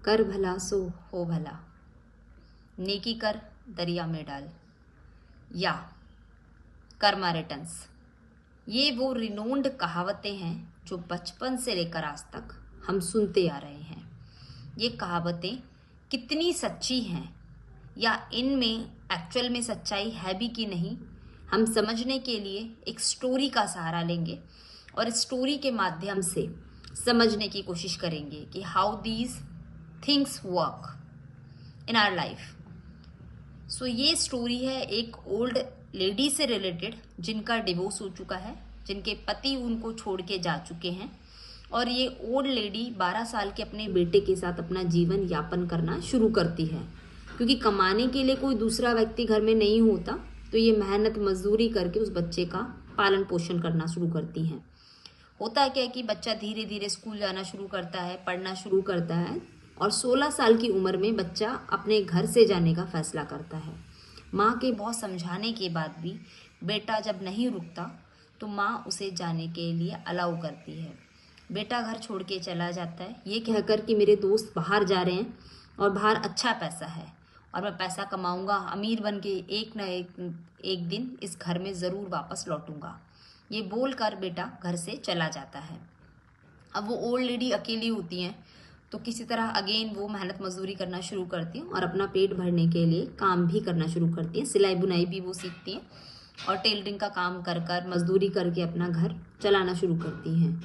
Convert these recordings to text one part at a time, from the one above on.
कर भला सो हो भला, नेकी कर दरिया में डाल, या कर्मा रिटर्न्स। ये वो रिनोन्ड कहावतें हैं जो बचपन से लेकर आज तक हम सुनते आ रहे हैं। ये कहावतें कितनी सच्ची हैं या इनमें एक्चुअल में सच्चाई है भी कि नहीं, हम समझने के लिए एक स्टोरी का सहारा लेंगे और इस स्टोरी के माध्यम से समझने की कोशिश करेंगे कि how these things work in our life. So ये स्टोरी है एक ओल्ड लेडी से रिलेटेड जिनका डिवोर्स हो चुका है, जिनके पति उनको छोड़ के जा चुके हैं और ये ओल्ड लेडी 12 साल के अपने बेटे के साथ अपना जीवन यापन करना शुरू करती है। क्योंकि कमाने के लिए कोई दूसरा व्यक्ति घर में नहीं होता तो ये मेहनत मजदूरी करके उस बच्चे का पालन पोषण करना शुरू करती हैं। होता क्या है कि बच्चा धीरे धीरे स्कूल जाना शुरू करता है, पढ़ना शुरू करता है और 16 साल की उम्र में बच्चा अपने घर से जाने का फैसला करता है। माँ के बहुत समझाने के बाद भी बेटा जब नहीं रुकता तो माँ उसे जाने के लिए अलाउ करती है। बेटा घर छोड़ के चला जाता है ये कहकर कि मेरे दोस्त बाहर जा रहे हैं और बाहर अच्छा पैसा है और मैं पैसा कमाऊंगा, अमीर बन के एक न एक दिन इस घर में ज़रूर वापस लौटूंगा। ये बोलकर बेटा घर से चला जाता है। अब वो ओल्ड लेडी अकेली होती हैं तो किसी तरह अगेन वो मेहनत मजदूरी करना शुरू करती हैं और अपना पेट भरने के लिए काम भी करना शुरू करती हैं। सिलाई बुनाई भी वो सीखती हैं और टेलरिंग का काम कर कर मजदूरी करके अपना घर चलाना शुरू करती हैं।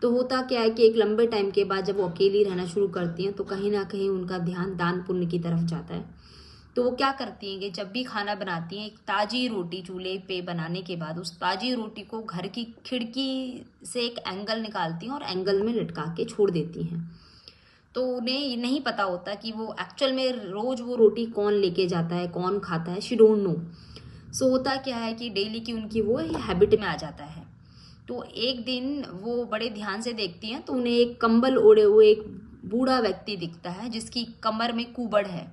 तो होता क्या है कि एक लंबे टाइम के बाद जब वो अकेली रहना शुरू करती हैं तो कहीं ना कहीं उनका ध्यान दान पुण्य की तरफ जाता है। तो वो क्या करती हैं कि जब भी खाना बनाती हैं एक ताज़ी रोटी चूल्हे पे बनाने के बाद उस ताज़ी रोटी को घर की खिड़की से एक एंगल निकालती हैं और एंगल में लटका के छोड़ देती हैं। तो उन्हें ये नहीं पता होता कि वो एक्चुअल में रोज़ वो रोटी कौन लेके जाता है, कौन खाता है, शी डोंट नो। सो होता क्या है कि डेली की उनकी वो हैबिट में आ जाता है। तो एक दिन वो बड़े ध्यान से देखती हैं तो उन्हें एक कंबल ओढ़े हुए एक बूढ़ा व्यक्ति दिखता है जिसकी कमर में कुबड़ है।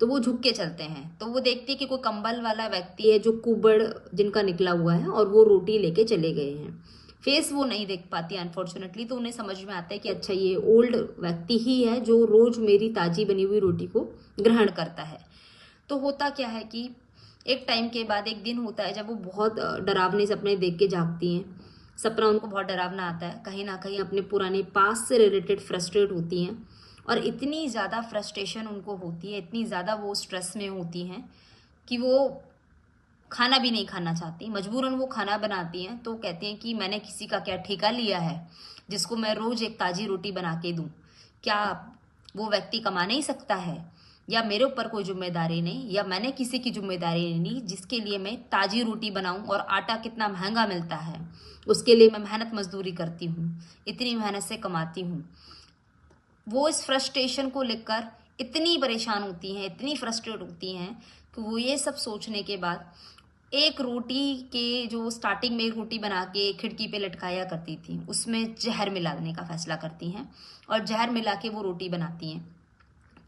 तो वो झुक के चलते हैं तो वो देखती है कि कोई कंबल वाला व्यक्ति है जो कुबड़ जिनका निकला हुआ है और वो रोटी लेके चले गए हैं। फेस वो नहीं देख पाती अनफॉर्चुनेटली। तो उन्हें समझ में आता है कि अच्छा ये ओल्ड व्यक्ति ही है जो रोज मेरी ताजी बनी हुई रोटी को ग्रहण करता है। तो होता क्या है कि एक टाइम के बाद एक दिन होता है जब वो बहुत डरावने सपने देख के जागती हैं। सपना उनको बहुत डरावना आता है, कहीं ना कहीं अपने पुराने पास से रिलेटेड फ्रस्ट्रेट होती हैं और इतनी ज़्यादा फ्रस्ट्रेशन उनको होती है, इतनी ज़्यादा वो स्ट्रेस में होती हैं कि वो खाना भी नहीं खाना चाहती। मजबूरन वो खाना बनाती हैं तो कहती हैं कि मैंने किसी का क्या ठेका लिया है जिसको मैं रोज़ एक ताज़ी रोटी बना के दूँ। क्या वो व्यक्ति कमा नहीं सकता है या मेरे ऊपर कोई जिम्मेदारी नहीं या मैंने किसी की जिम्मेदारी नहीं ली जिसके लिए मैं ताज़ी रोटी बनाऊं। और आटा कितना महंगा मिलता है उसके लिए मैं मेहनत मजदूरी करती हूँ, इतनी मेहनत से कमाती हूँ। वो इस फ्रस्ट्रेशन को लेकर इतनी परेशान होती हैं, इतनी फ्रस्ट्रेट होती हैं कि वो ये सब सोचने के बाद एक रोटी के जो स्टार्टिंग में एक रोटी बना के खिड़की पे लटकाया करती थी उसमें जहर मिला देने का फैसला करती हैं और जहर मिला के वो रोटी बनाती हैं,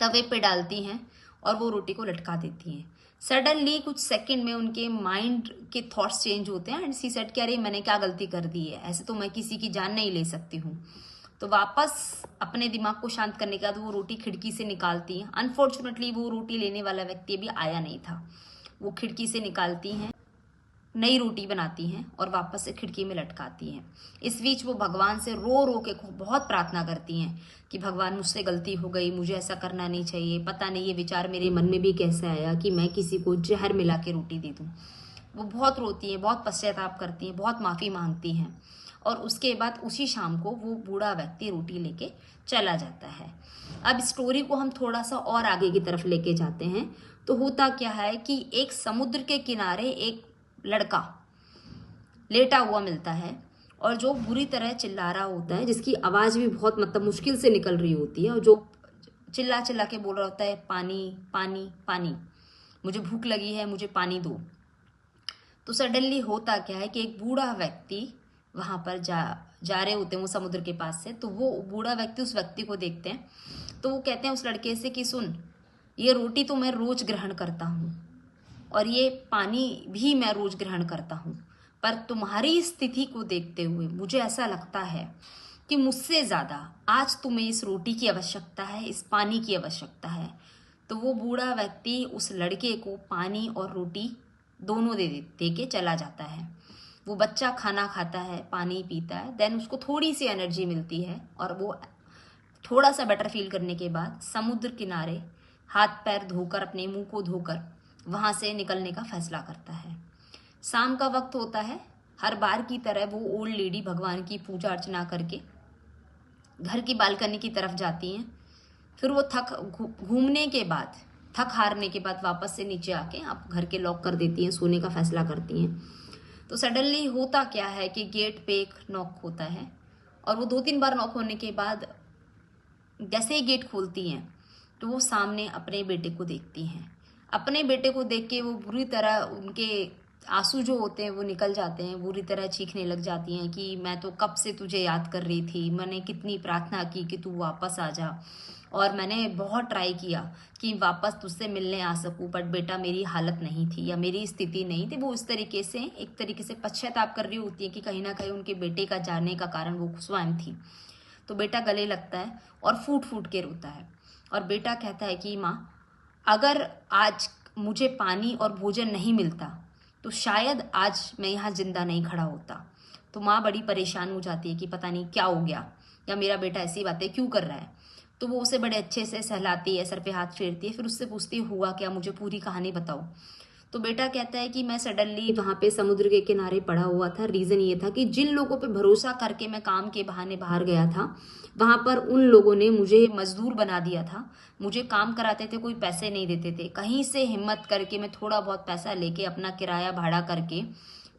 तवे पे डालती हैं और वो रोटी को लटका देती हैं। सडनली कुछ सेकंड में उनके माइंड के थॉट्स चेंज होते हैं एंड सी सेड कि अरे मैंने क्या गलती कर दी है, ऐसे तो मैं किसी की जान नहीं ले सकती हूँ। तो वापस अपने दिमाग को शांत करने के बाद वो रोटी खिड़की से निकालती हैं। अनफॉर्चुनेटली वो रोटी लेने वाला व्यक्ति अभी आया नहीं था। वो खिड़की से निकालती हैं, नई रोटी बनाती हैं और वापस से खिड़की में लटकाती हैं। इस बीच वो भगवान से रो रो के बहुत प्रार्थना करती हैं कि भगवान मुझसे गलती हो गई, मुझे ऐसा करना नहीं चाहिए, पता नहीं ये विचार मेरे मन में भी कैसे आया कि मैं किसी को जहर मिला के रोटी दे दूँ। वो बहुत रोती हैं, बहुत पश्चाताप करती हैं, बहुत माफ़ी मांगती हैं और उसके बाद उसी शाम को वो बूढ़ा व्यक्ति रोटी लेके चला जाता है। अब स्टोरी को हम थोड़ा सा और आगे की तरफ लेके जाते हैं तो होता क्या है कि एक समुद्र के किनारे एक लड़का लेटा हुआ मिलता है और जो बुरी तरह चिल्ला रहा होता है, जिसकी आवाज़ भी बहुत मतलब मुश्किल से निकल रही होती है और जो चिल्ला चिल्ला के बोल रहा होता है पानी पानी पानी, मुझे भूख लगी है, मुझे पानी दो। तो सडनली होता क्या है कि एक बूढ़ा व्यक्ति वहाँ पर जा रहे होते हैं वो समुद्र के पास से। तो वो बूढ़ा व्यक्ति उस व्यक्ति को देखते हैं तो वो कहते हैं उस लड़के से कि सुन, ये रोटी तो मैं रोज़ ग्रहण करता हूँ और ये पानी भी मैं रोज़ ग्रहण करता हूँ, पर तुम्हारी स्थिति को देखते हुए मुझे ऐसा लगता है कि मुझसे ज़्यादा आज तुम्हें इस रोटी की आवश्यकता है, इस पानी की आवश्यकता है। तो वो बूढ़ा व्यक्ति उस लड़के को पानी और रोटी दोनों दे के चला जाता है। वो बच्चा खाना खाता है, पानी पीता है, देन उसको थोड़ी सी एनर्जी मिलती है और वो थोड़ा सा बेटर फील करने के बाद समुद्र किनारे हाथ पैर धोकर, अपने मुंह को धोकर वहाँ से निकलने का फैसला करता है। शाम का वक्त होता है। हर बार की तरह वो ओल्ड लेडी भगवान की पूजा अर्चना करके घर की बालकनी की तरफ जाती हैं। फिर वो घूमने के बाद, थक हारने के बाद वापस से नीचे आके आप घर के लॉक कर देती हैं, सोने का फैसला करती हैं। तो सडनली होता क्या है कि गेट पे एक नॉक होता है और वो 2-3 बार नॉक होने के बाद जैसे ही गेट खोलती हैं तो वो सामने अपने बेटे को देखती हैं। अपने बेटे को देख के वो बुरी तरह, उनके आंसू जो होते हैं वो निकल जाते हैं, बुरी तरह चीखने लग जाती हैं कि मैं तो कब से तुझे याद कर रही थी, मैंने कितनी प्रार्थना की कि तू वापस आ जा और मैंने बहुत ट्राई किया कि वापस तुझसे मिलने आ सकूं, बट बेटा मेरी हालत नहीं थी या मेरी स्थिति नहीं थी। वो इस तरीके से एक तरीके से पश्चाताप कर रही होती है कि कहीं ना कहीं उनके बेटे का जाने का कारण वो स्वयं थी। तो बेटा गले लगता है और फूट फूट के रोता है और बेटा कहता है कि माँ, अगर आज मुझे पानी और भोजन नहीं मिलता तो शायद आज मैं यहाँ जिंदा नहीं खड़ा होता। तो माँ बड़ी परेशान हो जाती है कि पता नहीं क्या हो गया या मेरा बेटा ऐसी बातें क्यों कर रहा है। तो वो उसे बड़े अच्छे से सहलाती है, सर पे हाथ फेरती है, फिर उससे पूछती है हुआ क्या, मुझे पूरी कहानी बताओ। तो बेटा कहता है कि मैं सडनली वहाँ पे समुद्र के किनारे पड़ा हुआ था। रीज़न ये था कि जिन लोगों पे भरोसा करके मैं काम के बहाने बाहर गया था, वहाँ पर उन लोगों ने मुझे मजदूर बना दिया था। मुझे काम कराते थे, कोई पैसे नहीं देते थे। कहीं से हिम्मत करके मैं थोड़ा बहुत पैसा लेके, अपना किराया भाड़ा करके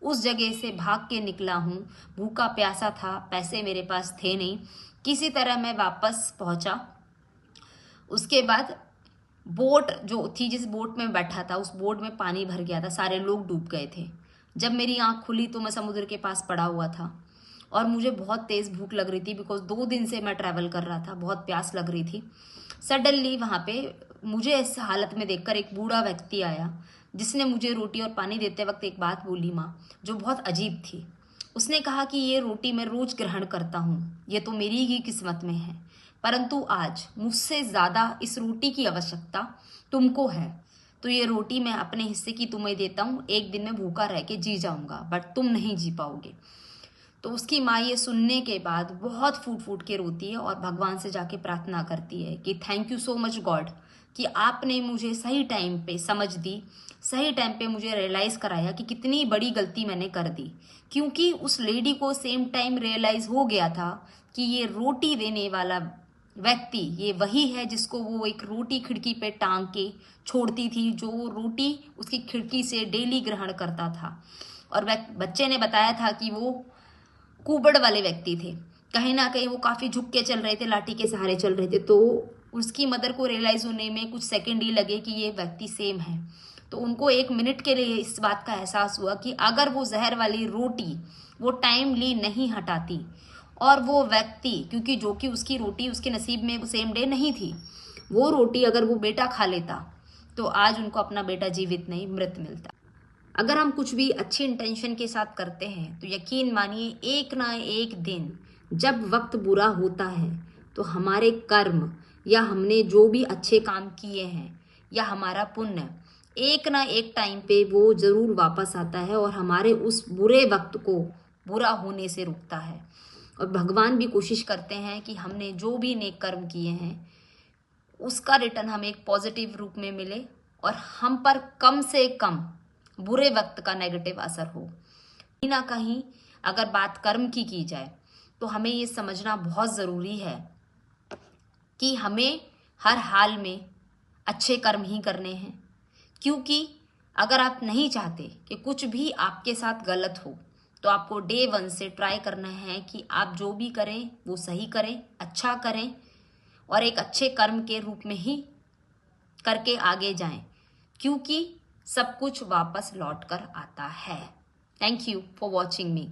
उस जगह से भाग के निकला हूँ। भूखा प्यासा था, पैसे मेरे पास थे नहीं, किसी तरह मैं वापस पहुँचा। उसके बाद बोट जो थी, जिस बोट में बैठा था, उस बोट में पानी भर गया था, सारे लोग डूब गए थे। जब मेरी आंख खुली तो मैं समुद्र के पास पड़ा हुआ था और मुझे बहुत तेज़ भूख लग रही थी, बिकॉज 2 दिन से मैं ट्रैवल कर रहा था, बहुत प्यास लग रही थी। सडनली वहाँ पे मुझे इस हालत में देखकर एक बूढ़ा व्यक्ति आया, जिसने मुझे रोटी और पानी देते वक्त एक बात बोली माँ, जो बहुत अजीब थी। उसने कहा कि ये रोटी मैं रोज ग्रहण करता हूँ, ये तो मेरी ही किस्मत में है, परंतु आज मुझसे ज़्यादा इस रोटी की आवश्यकता तुमको है। तो ये रोटी मैं अपने हिस्से की तुम्हें देता हूँ, एक दिन मैं भूखा रह के जी जाऊँगा, बट तुम नहीं जी पाओगे। तो उसकी माँ ये सुनने के बाद बहुत फूट फूट के रोती है और भगवान से जाके प्रार्थना करती है कि thank you so much God कि आपने मुझे सही टाइम पे समझ दी, सही टाइम पे मुझे रियलाइज़ कराया कि कितनी बड़ी गलती मैंने कर दी। क्योंकि उस लेडी को सेम टाइम रियलाइज़ हो गया था कि ये रोटी देने वाला व्यक्ति ये वही है जिसको वो एक रोटी खिड़की पे टांग के छोड़ती थी, जो वो रोटी उसकी खिड़की से डेली ग्रहण करता था। और बच्चे ने बताया था कि वो कुबड़ वाले व्यक्ति थे, कहीं ना कहीं वो काफ़ी झुक के चल रहे थे, लाठी के सहारे चल रहे थे। तो उसकी मदर को रियलाइज़ होने में कुछ सेकंड ही लगे कि ये व्यक्ति सेम है। तो उनको 1 मिनट के लिए इस बात का एहसास हुआ कि अगर वो जहर वाली रोटी वो टाइमली नहीं हटाती और वो व्यक्ति, क्योंकि जो कि उसकी रोटी उसके नसीब में सेम डे नहीं थी, वो रोटी अगर वो बेटा खा लेता तो आज उनको अपना बेटा जीवित नहीं, मृत मिलता। अगर हम कुछ भी अच्छी इंटेंशन के साथ करते हैं तो यकीन मानिए एक ना एक दिन जब वक्त बुरा होता है तो हमारे कर्म या हमने जो भी अच्छे काम किए हैं या हमारा पुण्य एक ना एक टाइम पे वो ज़रूर वापस आता है और हमारे उस बुरे वक्त को बुरा होने से रोकता है। और भगवान भी कोशिश करते हैं कि हमने जो भी नेक कर्म किए हैं उसका रिटर्न हमें एक पॉजिटिव रूप में मिले और हम पर कम से कम बुरे वक्त का नेगेटिव असर हो। कहीं ना कहीं अगर बात कर्म की जाए तो हमें ये समझना बहुत ज़रूरी है कि हमें हर हाल में अच्छे कर्म ही करने हैं। क्योंकि अगर आप नहीं चाहते कि कुछ भी आपके साथ गलत हो तो आपको डे 1 से ट्राई करना है कि आप जो भी करें वो सही करें, अच्छा करें और एक अच्छे कर्म के रूप में ही करके आगे जाएं, क्योंकि सब कुछ वापस लौट कर आता है। Thank you for watching me.